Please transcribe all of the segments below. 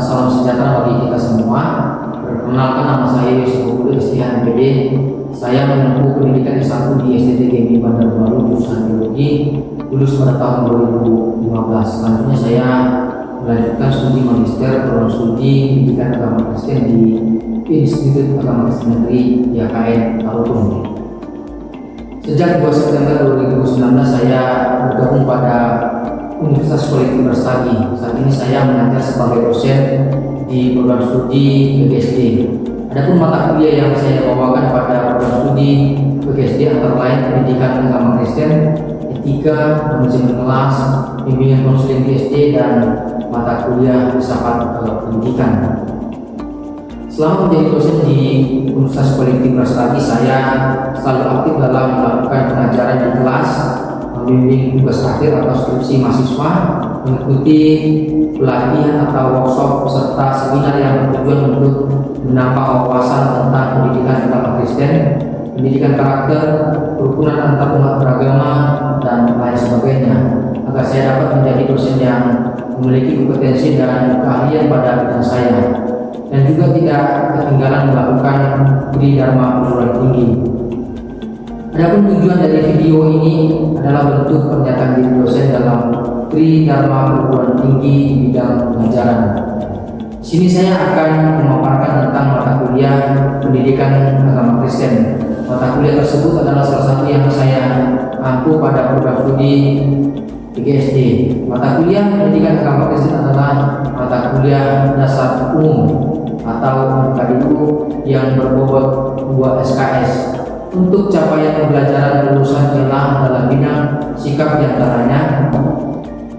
salam sejahtera bagi kita semua. Perkenalkan, nama saya Yusuf Budi, STH-MPD. Saya menempuh pendidikan S1 di STTGMI Bandar Baru jurusan Biologi, lulus pada tahun 2015. Selanjutnya saya melanjutkan studi magister program studi pendidikan agama Kristen di Institut Agama Kristen Negeri YKN Tarutung. Sejak 2 September 2019 saya bergabung pada Universitas Politik Brastagi. Saat ini saya mengajar sebagai dosen di program studi PGSD. Adapun mata kuliah yang saya bawakan pada program studi PGSD antara lain pendidikan agama Kristen, etika, manajemen kelas, bimbingan konseling PGSD, dan mata kuliah filsafat pendidikan. Selama menjadi dosen di Universitas Politik Brastagi, saya selalu aktif dalam melakukan pengajaran di kelas, membimbing tugas akhir atau skripsi mahasiswa, mengikuti pelatihan atau workshop serta seminar yang bertujuan untuk menambah wawasan tentang pendidikan agama Kristen, pendidikan karakter, kerukunan antar umat beragama, dan lain sebagainya, agar saya dapat menjadi dosen yang memiliki kompetensi dan keahlian pada bidang saya, dan juga tidak ketinggalan melakukan Tridharma perguruan tinggi. Adapun tujuan dari video ini adalah bentuk pernyataan diri dosen dalam Tridharma perguruan tinggi di bidang pengajaran. Di sini saya akan memaparkan tentang mata kuliah pendidikan agama Kristen. Mata kuliah tersebut adalah salah satu yang saya ampu pada program studi PGSD. Mata kuliah pendidikan agama Kristen adalah mata kuliah dasar umum atau MKDU yang berbobot 2 SKS. Untuk capaian pembelajaran lulusan ialah dalam bidang sikap diantaranya: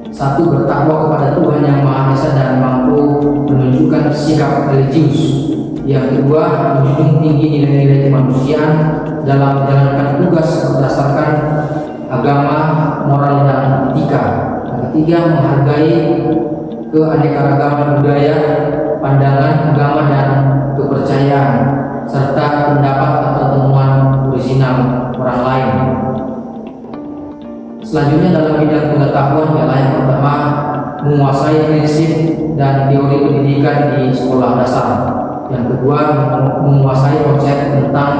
1. Bertakwa kepada Tuhan Yang Maha Esa dan mampu menunjukkan sikap religius. Yang kedua, menjunjung tinggi nilai-nilai kemanusiaan dalam menjalankan tugas berdasarkan agama, moral, dan etika. Yang ketiga, menghargai keanekaragaman budaya, pandangan agama, dan kepercayaan, serta pendapat atau temuan orisinal orang lain. Selanjutnya dalam bidang pengetahuan ialah yang pertama, menguasai prinsip dan teori pendidikan di sekolah dasar. Yang kedua, menguasai konsep tentang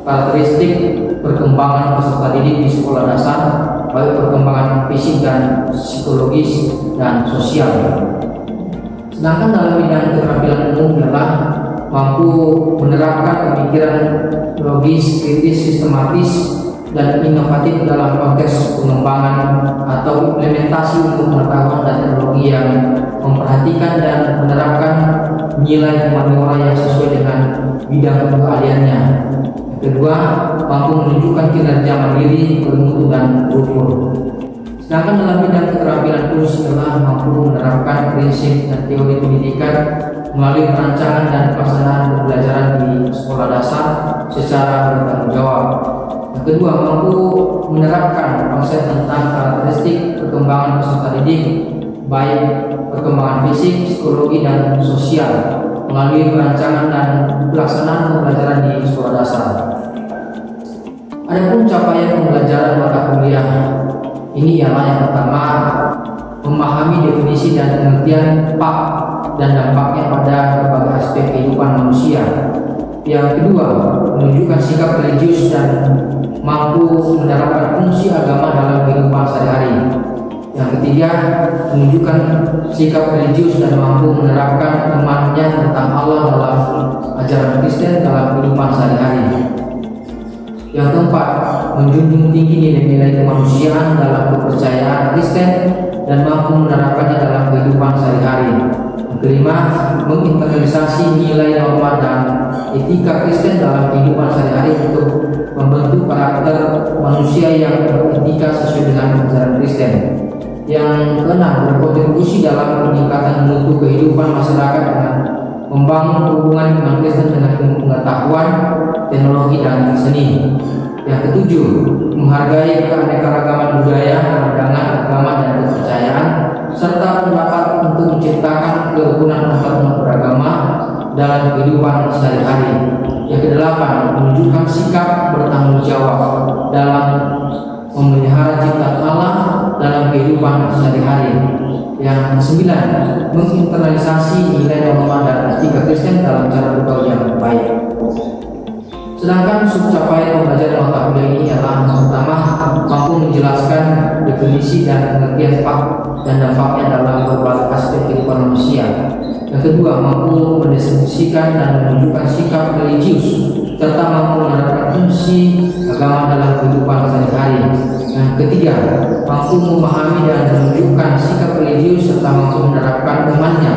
karakteristik perkembangan peserta didik di sekolah dasar, baik perkembangan fisik dan psikologis dan sosial. Sedangkan dalam bidang keterampilan umum ialah mampu menerapkan pemikiran logis, kritis, sistematis, dan inovatif dalam konteks pengembangan atau implementasi ilmu pengetahuan dan teknologi yang memperhatikan dan menerapkan nilai humaniora yang sesuai dengan bidang keahliannya. Yang kedua, mampu menunjukkan kinerja mandiri, bermutu, dan berukur. Sedangkan dalam bidang keterampilan khusus adalah mampu menerapkan prinsip dan teori pendidikan melalui perancangan dan pelaksanaan pembelajaran di sekolah dasar secara bertanggung jawab. Yang kedua, mampu menerapkan konsep tentang karakteristik perkembangan peserta didik, baik perkembangan fisik, psikologi, dan sosial melalui perancangan dan pelaksanaan pembelajaran di sekolah dasar. Adapun capaian pembelajaran mata kuliah ini ialah yang pertama, memahami definisi dan pengertian PAK dan dampaknya pada berbagai aspek kehidupan manusia. Yang kedua, menunjukkan sikap religius dan mampu menerapkan fungsi agama dalam kehidupan sehari-hari. Yang ketiga, menunjukkan sikap religius dan mampu menerapkan imannya tentang Allah dalam ajaran Kristen dalam kehidupan sehari-hari. Yang keempat, menjunjung tinggi nilai-nilai kemanusiaan dalam kepercayaan Kristen dan mampu menerapkannya dalam kehidupan sehari-hari. Yang kelima, menginternalisasi nilai norma dan etika Kristen dalam kehidupan sehari-hari untuk membentuk karakter manusia yang beretika sesuai dengan ajaran Kristen. Yang keenam, berkontribusi dalam peningkatan mutu kehidupan masyarakat dengan membangun hubungan iman Kristen dengan pengetahuan, teknologi, dan seni. Yang ketujuh, menghargai keanekaragaman budaya, pandangan agama, dan kepercayaan, serta pendapat untuk menciptakan kerukunan antar umat beragama dalam kehidupan sehari-hari. Yang kedelapan, menunjukkan sikap bertanggung jawab dalam memelihara ciptaan Allah dalam kehidupan sehari-hari. Yang kesembilan, menginternalisasi nilai norma dan etika Kristen dalam cara bergaul yang baik. Sedangkan subcapaian pembelajaran mata kuliah ini adalah yang pertama, mampu menjelaskan definisi dan pengertian dan dampaknya dalam berbagai aspek kehidupan manusia. Yang kedua, mampu mendistribusikan dan menunjukkan sikap religius serta mampu menerapkan fungsi agama dalam kehidupan sehari-hari. Yang ketiga, mampu memahami dan menunjukkan sikap religius serta mampu menerapkan imannya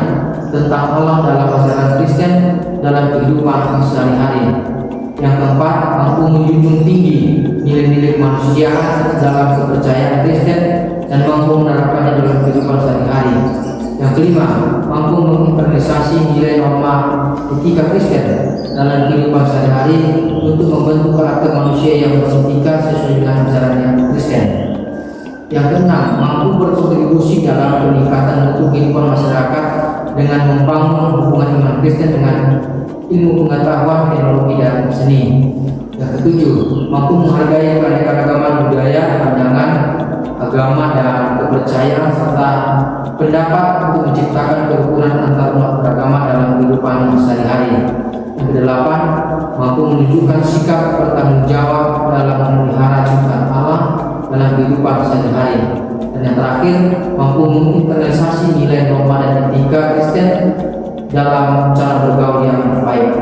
tentang Allah dalam ajaran Kristen dalam kehidupan sehari-hari. Yang keempat, mampu menjunjung tinggi nilai-nilai kemanusiaan dalam kepercayaan Kristen dan mampu menerapkannya dalam kehidupan sehari-hari. Yang kelima, mampu menginternalisasi nilai norma etika Kristen dalam kehidupan sehari-hari untuk membentuk karakter manusia yang beretika sesuai dengan ajaran Kristen. Yang keenam, mampu berkontribusi dalam peningkatan mutu kehidupan masyarakat dengan membangun hubungan iman Kristen dengan ilmu pengetahuan, teknologi, dan seni. Yang ketujuh, mampu menghargai keanekaragaman budaya, pandangan, agama, dan kepercayaan serta pendapat untuk menciptakan kerukunan antar umat beragama dalam kehidupan sehari-hari. Yang kedelapan, mampu menunjukkan sikap bertanggung jawab dalam memelihara ciptaan Allah dalam kehidupan sehari-hari. Dan yang terakhir, mampu menginternalisasi nilai norma dan etika Kristen dalam cara bergaul yang baik.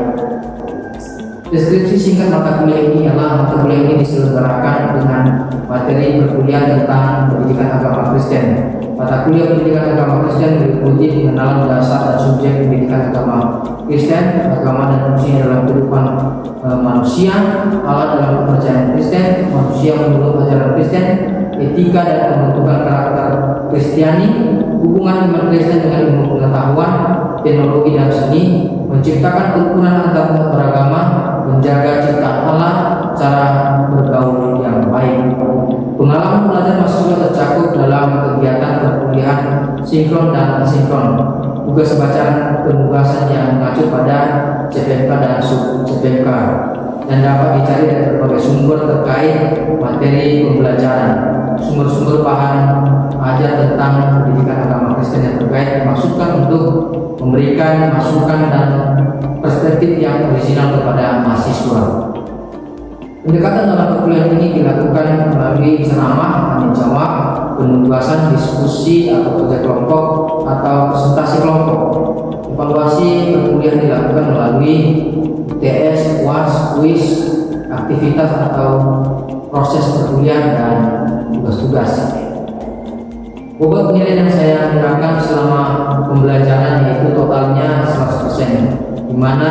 Deskripsi singkat mata kuliah ini adalah mata kuliah ini diselenggarakan dengan materi perkuliahan tentang pendidikan agama Kristen. Mata kuliah pendidikan agama Kristen meliputi pengenalan dasar dan subjek pendidikan agama Kristen, agama dan fungsinya dalam kehidupan manusia, Allah dalam kepercayaan Kristen, manusia menurut ajaran Kristen, etika dan pembentukan karakter Kristiani, hubungan iman Kristen dengan ilmu pengetahuan, teknologi dan seni, menciptakan kerukunan antar umat beragama, menjaga ciptaan Allah, cara bergaul yang baik. Pengalaman belajar mahasiswa tercakup dalam kegiatan perkuliahan sinkron dan asinkron, tugas bacaan penugasan yang mengacu pada CPMK dan sub-CPMK, dan dapat dicari dari berbagai sumber terkait materi pembelajaran. Sumber-sumber bahan ajar tentang pendidikan agama Kristen yang terkait dimaksudkan untuk memberikan masukan dan perspektif yang orisinal kepada mahasiswa. Pendekatan dalam perkuliahan ini dilakukan melalui ceramah, tanya jawab, penugasan, diskusi atau kerja kelompok atau presentasi kelompok. Evaluasi perkuliahan dilakukan melalui UTS, UAS, kuis, aktivitas atau proses perkuliahan dan tugas-tugas. Bobot penilaian yang saya gunakan selama pembelajaran yaitu totalnya 100%, di mana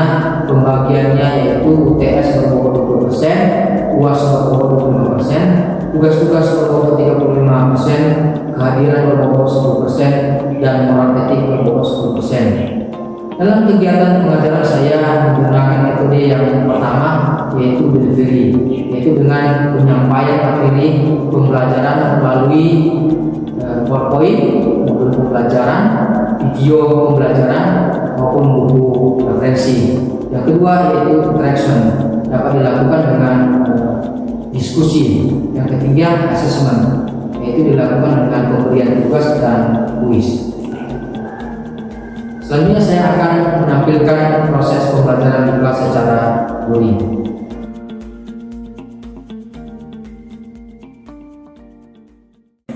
pembagiannya yaitu UTS berbobot 20%, UAS berbobot 25%, tugas-tugas berbobot 35%, kehadiran berbobot 10%, dan moral etik berbobot 10%. Dalam kegiatan pengajaran saya menggunakan metode yang pertama yaitu delivery, yaitu dengan penyampaian materi pembelajaran melalui PowerPoint, modul pembelajaran, video pembelajaran maupun buku referensi. Yang kedua yaitu interaction, dapat dilakukan dengan diskusi. Yang ketiga assessment, yaitu dilakukan dengan pemberian tugas dan kuis. Selanjutnya saya akan menampilkan proses pembelajaran di kelas secara luring.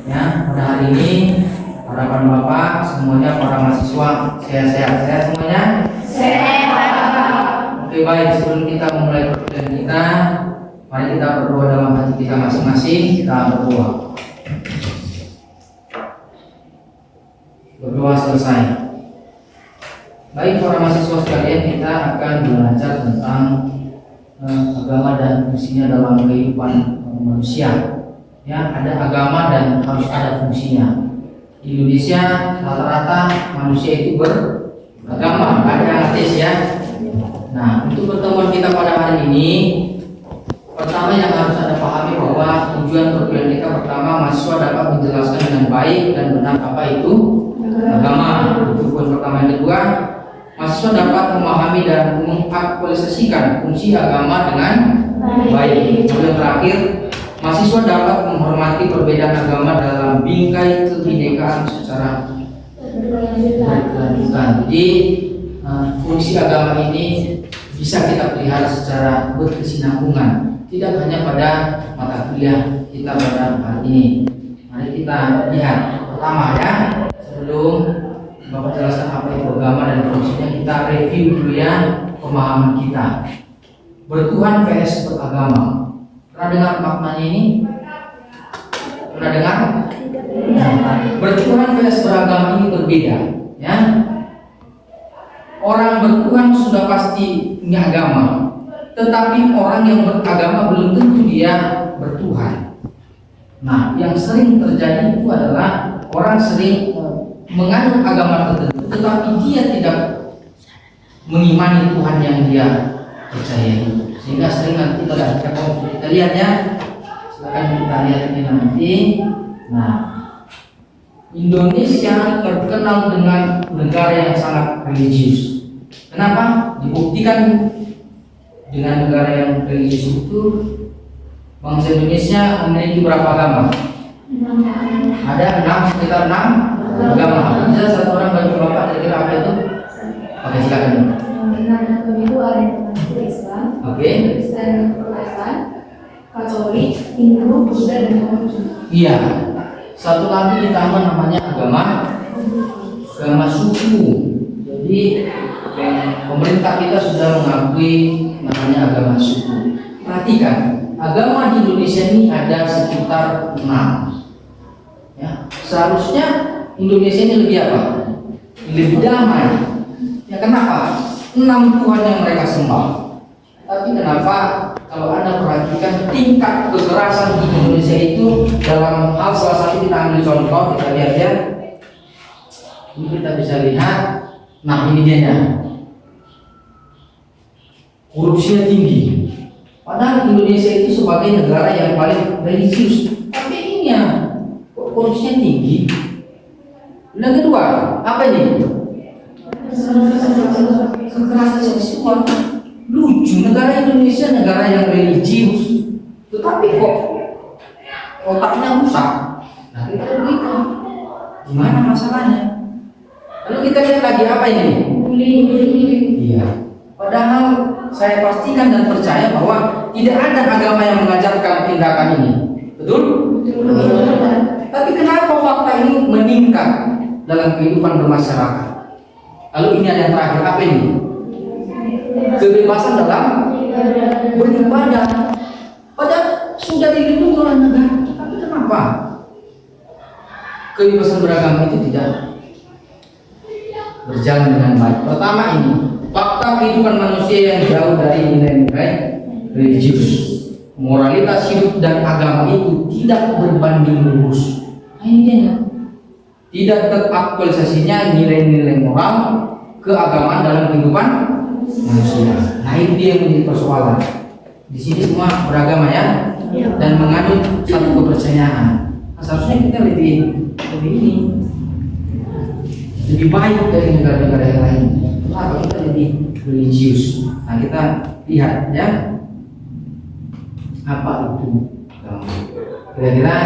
Ya, pada hari ini harapan Bapak semuanya para mahasiswa sehat-sehat semuanya. Sehat. Oke, baik, sebelum kita memulai perkuliahan kita, mari kita berdoa dalam hati kita masing-masing. Kita berdoa. Berdoa selesai. Baik para mahasiswa sekalian, kita akan belajar tentang agama dan fungsinya dalam kehidupan manusia. Ya, ada agama dan harus ada fungsinya. Di Indonesia rata-rata manusia itu beragama, ada ateis ya. Nah, untuk pertemuan kita pada hari ini, pertama yang harus Anda pahami bahwa tujuan perkuliahan kita pertama, mahasiswa dapat menjelaskan dengan baik dan benar apa itu agama. Itu poin pertama. Yang kedua, mahasiswa dapat memahami dan mengaktualisasikan fungsi agama dengan baik. Yang terakhir, mahasiswa dapat menghormati perbedaan agama dalam bingkai kebinekaan secara berkelanjutan. Jadi fungsi agama ini bisa kita pelihara secara berkesinambungan, tidak hanya pada mata kuliah kita pada hari ini. Mari kita lihat pertama ya, sebelum Bapak jelaskan apa itu agama dan fungsinya, kita review dulu ya pemahaman kita. Bertuhan vs beragama. Pernah dengar maknanya ini? Pernah dengar? Bertuhan vs beragama ini berbeda, ya. Orang bertuhan sudah pasti punya agama, tetapi orang yang beragama belum tentu dia bertuhan. Nah, yang sering terjadi itu adalah orang sering menganut agama tertentu, tetapi dia tidak mengimani Tuhan yang dia percaya, sehingga sering nanti ada konflik. Kita lihat ya, silakan kita lihat ini nanti. Nah, Indonesia terkenal dengan negara yang sangat religius. Kenapa? Dibuktikan dengan negara yang religius itu, bangsa Indonesia memiliki berapa agama? Ada sekitar 6 agama. Bisa satu orang bantu Bapak kira-kira apa itu? Oke, silakan. Itu ada Islam, Kristen, Protestan, Katolik, Hindu, Buddha, dan Konghucu. Iya. Satu lagi ditambah namanya agama suku. Jadi pemerintah kita sudah mengakui namanya agama suku. Perhatikan, agama di Indonesia ini ada sekitar 6. Ya, seharusnya Indonesia ini lebih apa? Lebih damai. Ya kenapa? 6 Tuhan yang mereka sembah. Tapi kenapa kalau Anda perhatikan tingkat kekerasan di Indonesia itu dalam hal salah satu kita ambil contoh, kita lihat ya. Ini kita bisa lihat. Nah ini dia ya. Korupsinya tinggi. Padahal Indonesia itu sebagai negara yang paling religius, tapi ini ya korupsinya tinggi. Yang kedua, apa ini? Kekerasan seksual. Lucu, negara Indonesia negara yang religius, tetapi kok otaknya rusak. Nah kita begitu. Gimana masalahnya? Lalu kita lihat lagi apa ini? Iya. Padahal saya pastikan dan percaya bahwa tidak ada agama yang mengajarkan tindakan ini. Betul? Betul. Tapi kenapa fakta ini meningkat dalam kehidupan bermasyarakat? Lalu ini ada yang terakhir, apa ini? Kebebasan dalam beribadah. Padahal sudah dilindungi oleh negara. Tapi kenapa kebebasan beragama itu tidak berjalan dengan baik? Pertama ini, fakta kehidupan manusia yang jauh dari nilai-nilai religius. Moralitas hidup dan agama itu tidak berbanding lurus. Nah, ini dia. Tidak teraktualisasinya nilai-nilai moral keagamaan dalam kehidupan manusia. Nah itu dia yang menjadi persoalan. Di sini semua beragama ya, dan menganut satu kepercayaan. Nah, seharusnya kita lebih baik dari negara-negara yang lain. Kenapa kita lebih religius? Nah kita lihat ya, apa itu agama? Kira-kira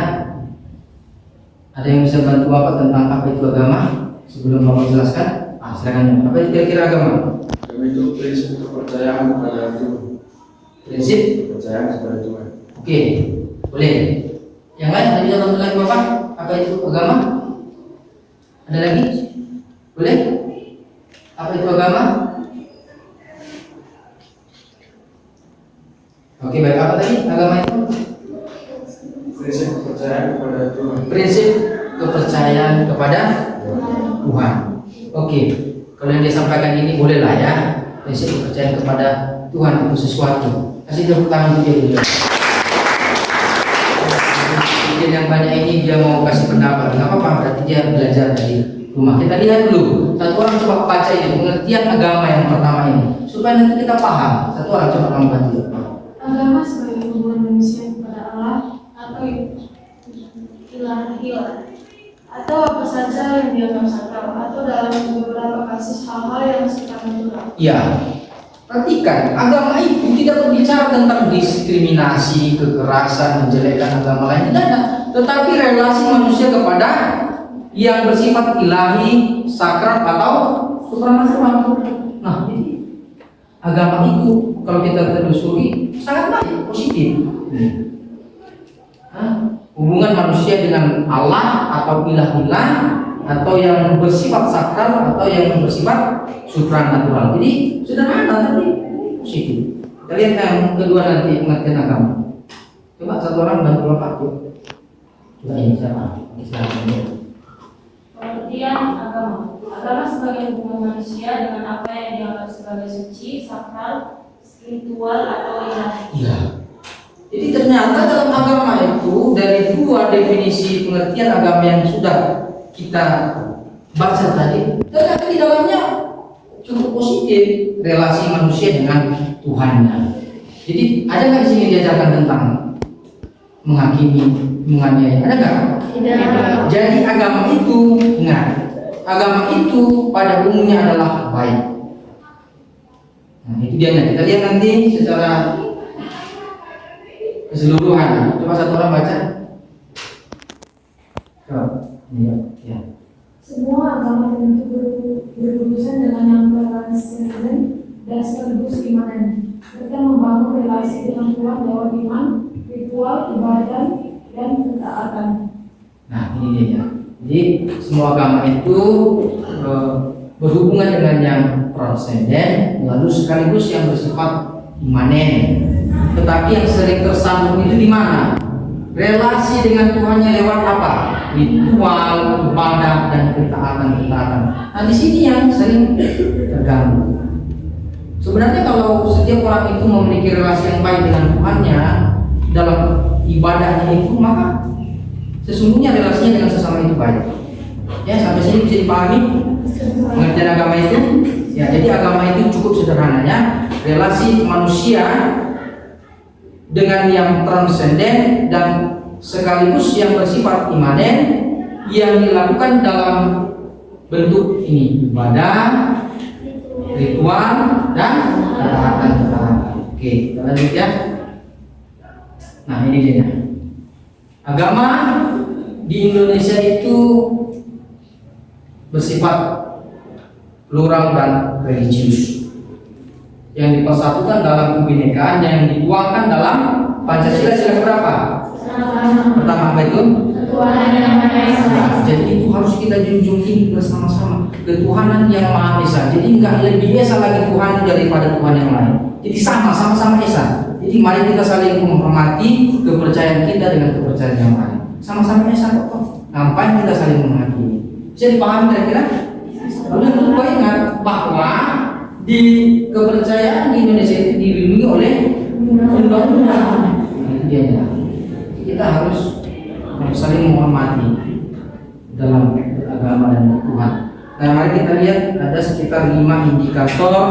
ada yang bisa bantu Bapak tentang apa itu agama? Sebelum Bapak jelaskan, silakan. Apa itu kira-kira agama? Itu prinsip kepercayaan kepada Tuhan. Prinsip Kepercayaan kepada Tuhan. Oke, boleh. Yang lain ada bisa bantu lagi Bapak? Apa itu agama? Ada lagi? Boleh? Apa itu agama? Oke, baik. Apa tadi agama itu? Prinsip kepercayaan kepada Tuhan. Prinsip kepercayaan kepada Tuhan. Oke, kalau yang disampaikan ini bolehlah ya. Prinsip kepercayaan kepada Tuhan itu sesuatu. Kasih tepuk tangan untuk dia dulu. Mungkin yang banyak ini dia mau kasih pendapat, nggak apa-apa, berarti dia belajar dari rumah. Kita lihat dulu. Satu orang coba baca ini pengertian agama yang pertama ini, supaya nanti kita paham. Satu orang coba kamu bantu. Agama sebagai hubungan manusia kepada Allah atau ilahi atau apa saja yang dianggap sakral atau dalam beberapa kasus hal-hal yang sifatnya natural. Iya. Perhatikan, agama itu tidak berbicara tentang diskriminasi, kekerasan, menjelekkan agama lain, tidak ada. Tetapi relasi manusia kepada yang bersifat ilahi, sakral atau supranatural. Nah, jadi agama itu kalau kita telusuri sangat baik, positif. Hubungan manusia dengan Allah atau ilah-ilah atau yang bersifat sakral atau yang bersifat supranatural. Jadi sederhana tapi positif. Kita lihat yang kedua nanti pengertian agama. Coba satu orang bantu Bapak tuh. Coba ini siapa? Pengertian agama. Agama sebagai hubungan manusia dengan apa yang dianggap sebagai suci, sakral, spiritual atau ilahi. Iya. Jadi ternyata dalam agama itu dari dua definisi pengertian agama yang sudah kita baca tadi, ternyata di dalamnya cukup positif relasi manusia dengan Tuhannya. Jadi ada nggak di sini diajarkan tentang menghakimi, menganiaya? Ada nggak? Tidak. Jadi agama itu, ingat, agama itu pada umumnya adalah baik. Nah itu dia. Kita lihat nanti secara keseluruhan. Coba satu orang baca. Coba. Ya. Semua agama tentu berurusan dengan yang transenden dan sekaligus imanen, serta membangun relasi dengan Tuhan lewat iman, ritual, ibadah, dan ketaatan. Nah ini dia. Jadi semua agama itu berhubungan dengan yang transenden, lalu sekaligus yang bersifat imanen. Tetapi yang sering tersambung itu di mana? Relasi dengan Tuhannya lewat apa? Ritual, ibadah, dan ketaatan. Nah di sini yang sering terganggu. Sebenarnya kalau setiap orang itu memiliki relasi yang baik dengan Tuhannya dalam ibadahnya itu, maka sesungguhnya relasinya dengan sesama itu baik. Ya, sampai sini bisa dipahami pengertian agama itu. Ya, jadi agama itu cukup sederhananya relasi manusia dengan yang transenden dan sekaligus yang bersifat imanen yang dilakukan dalam bentuk ini ibadah, ritual, dan ketaatan. Oke, kita lanjut ya. Nah ini dia. Agama di Indonesia itu bersifat plural dan religius yang dipersatukan dalam kebinekaan yang dituangkan dalam Pancasila sila berapa? Pertama apa itu? Ketuhanan yang Maha Esa. Jadi itu harus kita junjung tinggi bersama-sama, ketuhanan yang Maha Esa. Jadi enggak lebih esa lagi Tuhan daripada Tuhan yang lain. Jadi sama-sama Esa. Jadi mari kita saling menghormati kepercayaan kita dengan kepercayaan yang lain. Sama-sama Esa kok. Ngapain kita saling menghakimi? Bisa dipahami kira-kira? Lalu yang kedua ingat bahwa di kepercayaan di Indonesia itu dilindungi oleh undang-undang. Dia kita harus saling menghormati dalam beragama dan Tuhan. Nah, mari kita lihat ada sekitar 5 indikator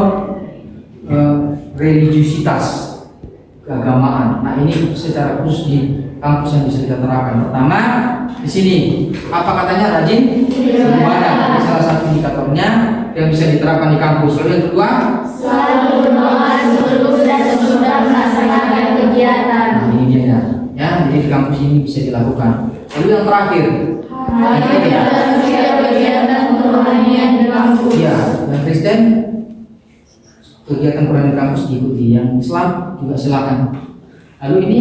religiusitas keagamaan. Nah, ini secara khusus di kampus yang bisa kita terapkan. Pertama, di sini apa katanya? Rajin beribadah. Ini salah satu indikatornya yang bisa diterapkan di kampus. Lalu yang kedua, Selalu berdoa sebelum dan sesudah melaksanakan kegiatan. nah, ini dia ya. Jadi di kampus ini bisa dilakukan. Lalu yang terakhir, Hadir dalam setiap kegiatan kerohanian di kampus. ya, yang Kristen kegiatan Quran di kampus diikuti, yang Islam juga silakan. Lalu ini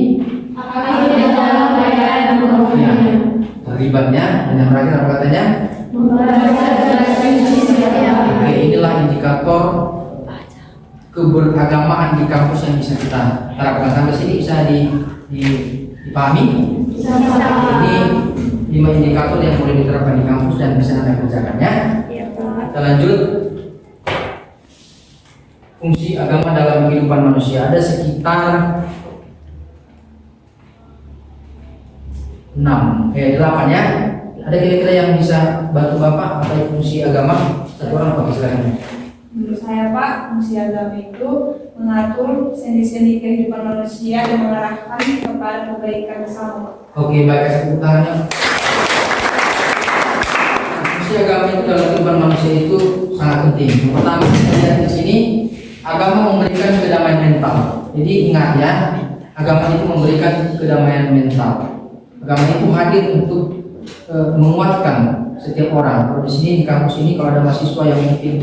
Hadir dalam perayaan kerohanian. terlibatnya, dan yang terakhir apa katanya? Membaca dan suci setiap Oke, hari. inilah indikator keberagamaan di kampus yang bisa kita terapkan. Sampai sini bisa dipahami. Ini 5 indikator yang boleh diterapkan di kampus dan bisa Anda kerjakan ya. Kita lanjut. Fungsi agama dalam kehidupan manusia ada sekitar 8 ya. Ada kira-kira yang bisa bantu Bapak apa fungsi agama? Satu orang Pak silakan. Menurut saya Pak, fungsi agama itu mengatur sendi-sendi kehidupan manusia dan mengarahkan kepada kebaikan bersama. Oke, baik, kasih tepuk tangannya. Fungsi agama itu dalam kehidupan manusia itu sangat penting. Yang pertama kita lihat di sini, agama memberikan kedamaian mental. Jadi ingat ya, agama itu memberikan kedamaian mental. Agama itu hadir untuk menguatkan setiap orang. Kalau di sini di kampus ini kalau ada mahasiswa yang mungkin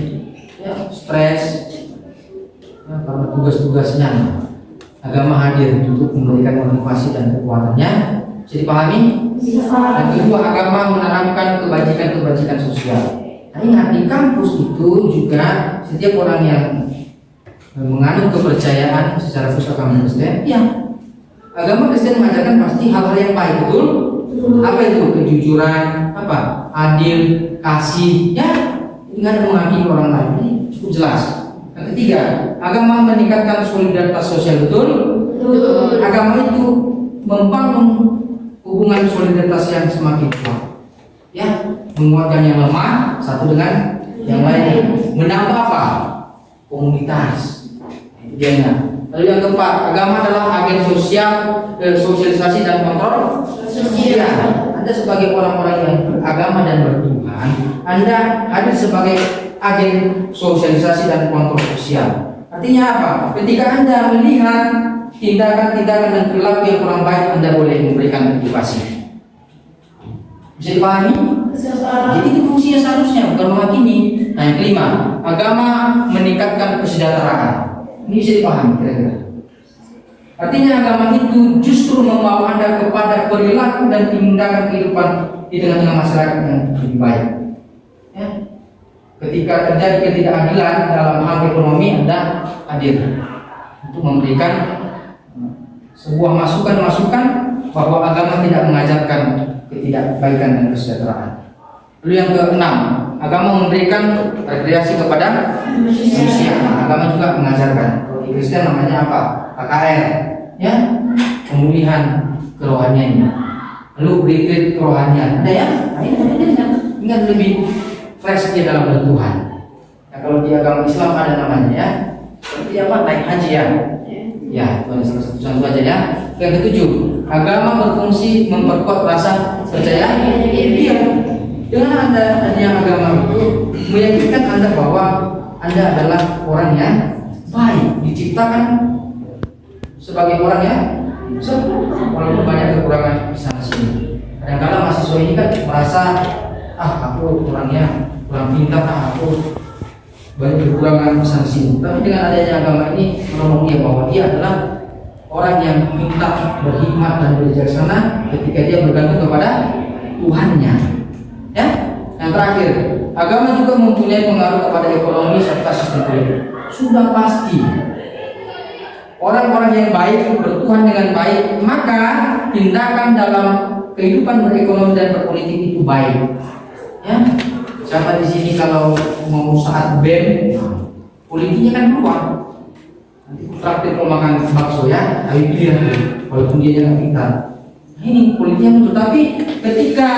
ya stres ya, karena tugas-tugasnya, agama hadir untuk memberikan motivasi dan kekuatannya. Bisa dipahami? Dan kedua, agama menanamkan kebajikan-kebajikan sosial. Nah, ingat di kampus itu juga setiap orang yang menganut kepercayaan secara khusus agama Kristen, ya agama Kristen mengajarkan pasti hal-hal yang baik, betul? Apa itu? Kejujuran, apa? Adil, kasih, ya ingat menghakimi orang lain. Ini cukup jelas. Yang ketiga, agama meningkatkan solidaritas sosial, betul? Agama itu membangun hubungan solidaritas yang semakin kuat, ya menguatkan yang lemah satu dengan yang lainnya, menambah apa? Komunitas. Itu dia. Lalu yang keempat, agama adalah agen sosial, sosialisasi dan kontrol sosial. Anda sebagai orang-orang yang beragama dan bertuhan, Anda hadir sebagai agen sosialisasi dan kontrol sosial. Artinya apa? Ketika Anda melihat tindakan-tindakan dan perilaku yang kurang baik, Anda boleh memberikan motivasi. Bisa dipahami? Jadi itu fungsinya seharusnya, bukan menghakimi. Nah, yang kelima, agama meningkatkan kesejahteraan. Ini bisa dipahami kira-kira. Artinya agama itu justru membawa Anda kepada perilaku dan tindakan kehidupan di tengah-tengah masyarakat yang lebih baik. Ya. Ketika terjadi ketidakadilan dalam hal ekonomi, Anda hadir untuk memberikan sebuah masukan-masukan bahwa agama tidak mengajarkan ketidakbaikan dan kesejahteraan. Lalu yang keenam, agama memberikan rekreasi kepada manusia. Nah, agama juga mengajarkan. Kalau di Kristen namanya apa? KKR, ya, pemulihan kerohanian. Lalu retreat kerohanian. Ada ya? Nah, ini namanya ingat lebih fresh dia dalam bertuhan. Nah, kalau di agama Islam ada namanya ya. Seperti apa? Naik haji ya. Ya, itu ada salah satu contoh aja ya. Yang ketujuh, agama berfungsi memperkuat rasa percaya diri. Dengan Anda adanya agama itu meyakinkan Anda bahwa Anda adalah orang yang baik, diciptakan sebagai orang yang sempurna, walaupun banyak kekurangan di sana sini. Kadang-kadang mahasiswa ini kan merasa aku orangnya kurang pintar, aku banyak kekurangan di sana sini. Tapi dengan adanya agama ini menolong dia bahwa dia adalah orang yang pintar, berhikmat dan bijaksana ketika dia bergantung kepada Tuhannya. Ya, yang terakhir, agama juga mempunyai pengaruh kepada ekonomi serta sistem politik. Sudah pasti orang-orang yang baik bertuhan dengan baik, maka tindakan dalam kehidupan berekonomi dan berpolitik itu baik. Ya, siapa di sini kalau mau saat BEM, politiknya kan keluar. Nanti traktir mau makan bakso ya, tapi pilih walaupun dia jangan pintar. Nah, ini politiknya betul, tapi ketika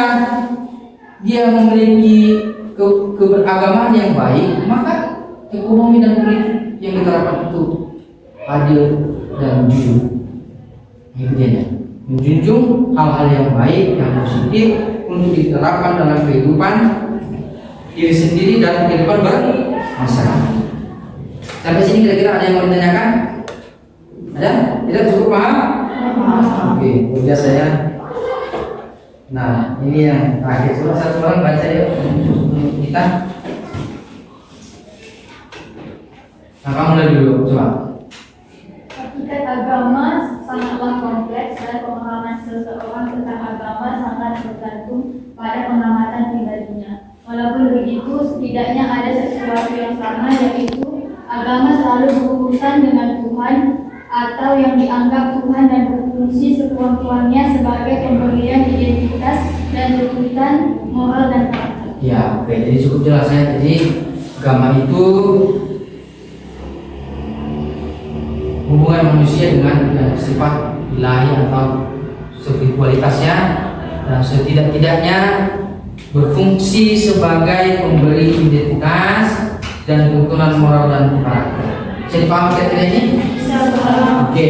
dia memiliki keberagamaan yang baik, maka ekonomi dan politik yang diterapkan itu adil dan jujur. Itu dia, menjunjung hal-hal yang baik, yang positif untuk diterapkan dalam kehidupan diri sendiri dan kehidupan bermasyarakat. Sampai sini kira-kira ada yang mau ditanyakan? Ada? Tidak cukup paham? Oke, biasa ya. Nah, ini yang terakhir. Coba satu orang baca ya untuk kita. Nah, kamu mulai dulu, coba. Hakikat agama sangatlah kompleks dan pemahaman seseorang tentang agama sangat bergantung pada pengamatan pribadinya. Walaupun begitu, setidaknya ada sesuatu yang sama, yaitu agama selalu berurusan dengan Tuhan atau yang dianggap Tuhan dan berfungsi sekuat-kuatnya sebagai pemberian identitas dan tuntutan moral dan karakter. Ya, oke. Jadi cukup jelas ya. Jadi agama itu hubungan manusia dengan sifat ilahi atau spiritualitasnya, dan setidak-tidaknya berfungsi sebagai pemberi identitas dan tuntunan moral dan karakter. Bisa dipahami kira-kira ini? Oke,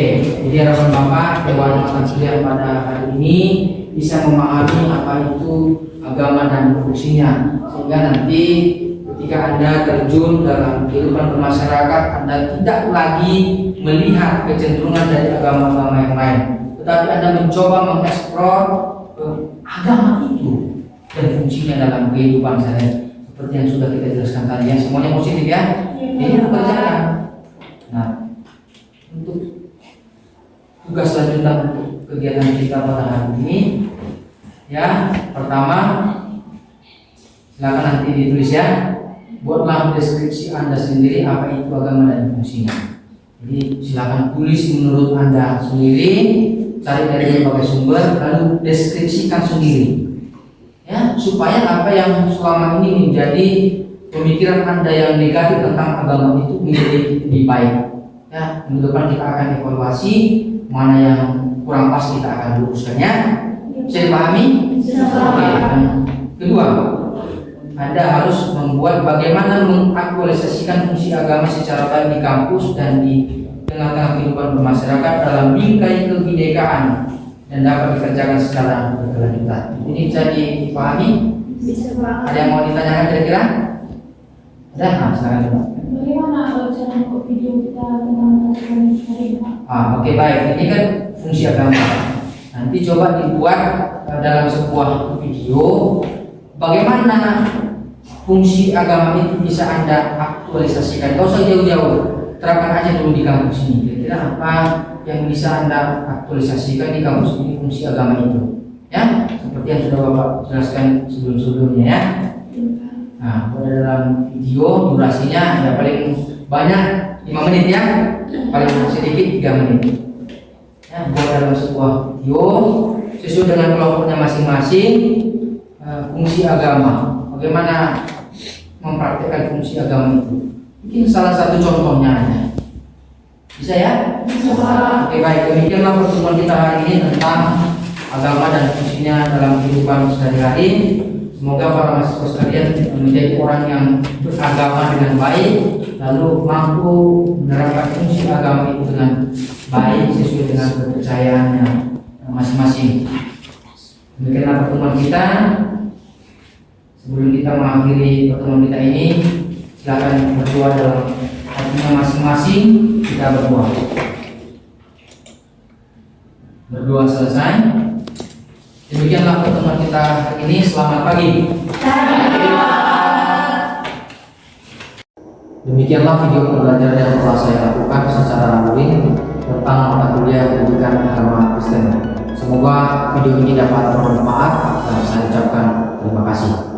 jadi harapan Bapak Dewan Makan pada hari ini bisa memahami apa itu agama dan fungsinya, sehingga nanti ketika Anda terjun dalam kehidupan bermasyarakat, Anda tidak lagi melihat kecenderungan dari agama-agama yang lain, tetapi Anda mencoba mengeksplor agama itu dan fungsinya dalam kehidupan saya seperti yang sudah kita jelaskan tadi ya, semuanya positif ya. Ini pekerjaan. Nah, untuk tugas lanjutan untuk kegiatan kita pada hari ini ya, pertama silakan nanti ditulis ya, buatlah deskripsi Anda sendiri apa itu agama dan fungsinya. Jadi silakan tulis menurut Anda sendiri, cari dari berbagai sumber, lalu deskripsikan sendiri ya, supaya apa yang selama ini menjadi pemikiran Anda yang negatif tentang agama itu menjadi lebih baik ya. Minggu depan kita akan evaluasi mana yang kurang pas, kita akan luruskan ya. Bisa dipahami? Oke. Dan kedua, Anda harus membuat bagaimana mengaktualisasikan fungsi agama secara baik di kampus dan di tengah-tengah kehidupan bermasyarakat dalam bingkai kebinekaan dan dapat dikerjakan secara berkelanjutan. Ini bisa dipahami? Bisa banget. Ada yang mau ditanyakan kira-kira? Ada? Nah, silakan. Bagaimana cara membuat video kita tentang agama hari ini, Pak? Oke, baik. Ini kan fungsi agama. Nanti coba dibuat dalam sebuah video bagaimana fungsi agama itu bisa Anda aktualisasikan. Gak usah jauh-jauh, terapkan aja dulu di kampus ini. Kira-kira apa yang bisa Anda aktualisasikan di kampus ini fungsi agama itu ya, seperti yang sudah Bapak jelaskan sebelum-sebelumnya ya. Nah, pada dalam video durasinya ya paling banyak 5 menit ya, paling sedikit 3 menit ya, buat dalam sebuah video sesuai dengan kelompoknya masing-masing. Fungsi agama, bagaimana mempraktikkan fungsi agama itu, mungkin salah satu contohnya aja. Bisa ya? Bisa. Oke, baik, demikianlah pertemuan kita hari ini tentang agama dan fungsinya dalam kehidupan sehari-hari. Semoga para mahasiswa sekalian menjadi orang yang beragama dengan baik, lalu mampu menerapkan fungsi agama itu dengan baik sesuai dengan kepercayaannya masing-masing. Demikianlah pertemuan kita. Sebelum kita mengakhiri pertemuan kita ini, silakan berdoa dalam hatinya masing-masing. Kita berdoa. Berdoa selesai. Demikianlah pertemuan kita hari ini. Selamat pagi. Demikianlah video pembelajaran yang telah saya lakukan secara daring tentang mata kuliah pendidikan agama Kristen. Semoga video ini dapat bermanfaat dan saya ucapkan terima kasih.